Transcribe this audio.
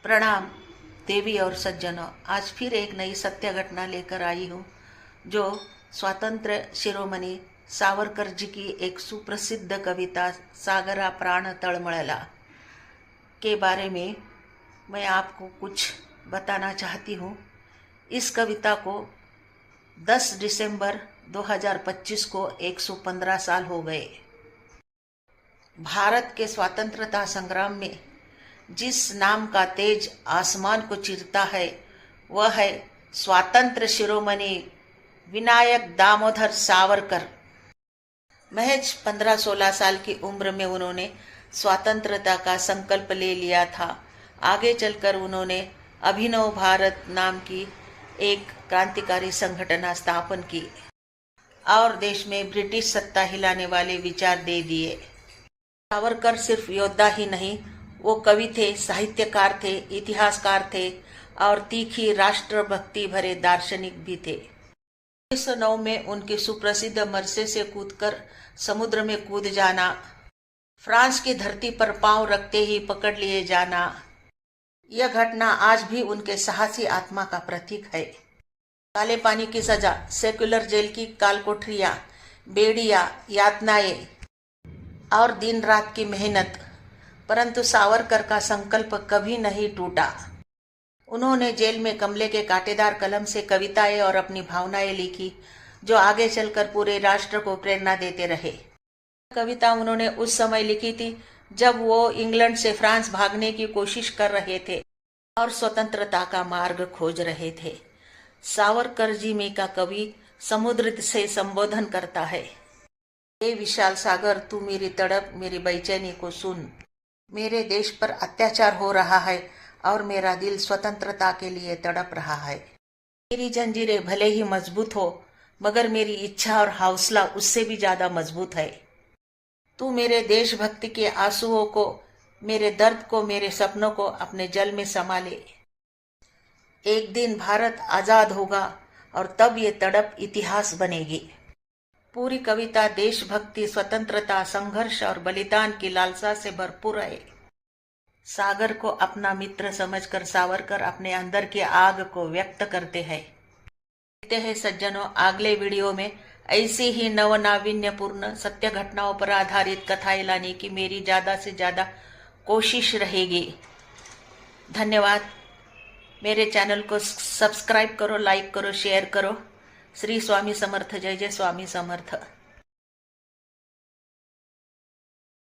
प्रणाम देवी और सज्जनों। आज फिर एक नई सत्य घटना लेकर आई हूँ जो स्वातंत्र्य शिरोमणि सावरकर जी की एक सुप्रसिद्ध कविता सागरा प्राण तळमळला के बारे में मैं आपको कुछ बताना चाहती हूँ। इस कविता को 10 दिसंबर 2025 को 115 साल हो गए। भारत के स्वतंत्रता संग्राम में जिस नाम का तेज आसमान को चीरता है वह है स्वातंत्र्य शिरोमणि विनायक दामोदर सावरकर। महज 15-16 साल की उम्र में उन्होंने स्वतंत्रता का संकल्प ले लिया था। आगे चलकर उन्होंने अभिनव भारत नाम की एक क्रांतिकारी संगठन स्थापन की और देश में ब्रिटिश सत्ता हिलाने वाले विचार दे दिए। सावरकर सिर्फ योद्धा ही नहीं, वो कवि थे, साहित्यकार थे, इतिहासकार थे और तीखी राष्ट्रभक्ति भरे दार्शनिक भी थे। 1909 में उनकी सुप्रसिद्ध मरसे से कूदकर समुद्र में कूद जाना, फ्रांस की धरती पर पांव रखते ही पकड़ लिए जाना, यह घटना आज भी उनके साहसी आत्मा का प्रतीक है। काले पानी की सजा, सेक्युलर जेल की कालकोठरियां, बेड़ियां, यातनाएं और दिन रात की मेहनत, परंतु सावरकर का संकल्प कभी नहीं टूटा। उन्होंने जेल में कमले के कांटेदार कलम से कविताएं और अपनी भावनाएं लिखी जो आगे चलकर पूरे राष्ट्र को प्रेरणा देते रहे। कविता उन्होंने उस समय लिखी थी जब वो इंग्लैंड से फ्रांस भागने की कोशिश कर रहे थे और स्वतंत्रता का मार्ग खोज रहे थे। सावरकर जी में का कवि समुद्र से संबोधन करता है, हे विशाल सागर, तू मेरी तड़प मेरी बेचैनी को सुन। मेरे देश पर अत्याचार हो रहा है और मेरा दिल स्वतंत्रता के लिए तड़प रहा है। मेरी जंजीरें भले ही मजबूत हो मगर मेरी इच्छा और हौसला उससे भी ज्यादा मजबूत है। तू मेरे देशभक्ति के आंसुओं को, मेरे दर्द को, मेरे सपनों को अपने जल में समा ले। एक दिन भारत आजाद होगा और तब ये तड़प इतिहास बनेगी। पूरी कविता देशभक्ति, स्वतंत्रता, संघर्ष और बलिदान की लालसा से भरपूर है। सागर को अपना मित्र समझकर सावरकर अपने अंदर की आग को व्यक्त करते हैं। कहते हैं सज्जनों, अगले वीडियो में ऐसी ही नवनावीन्यपूर्ण सत्य घटनाओं पर आधारित कथाएं लाने की मेरी ज्यादा से ज्यादा कोशिश रहेगी। धन्यवाद। मेरे चैनल को सब्सक्राइब करो, लाइक करो, शेयर करो। श्री स्वामी समर्थ। जय जय स्वामी समर्थ।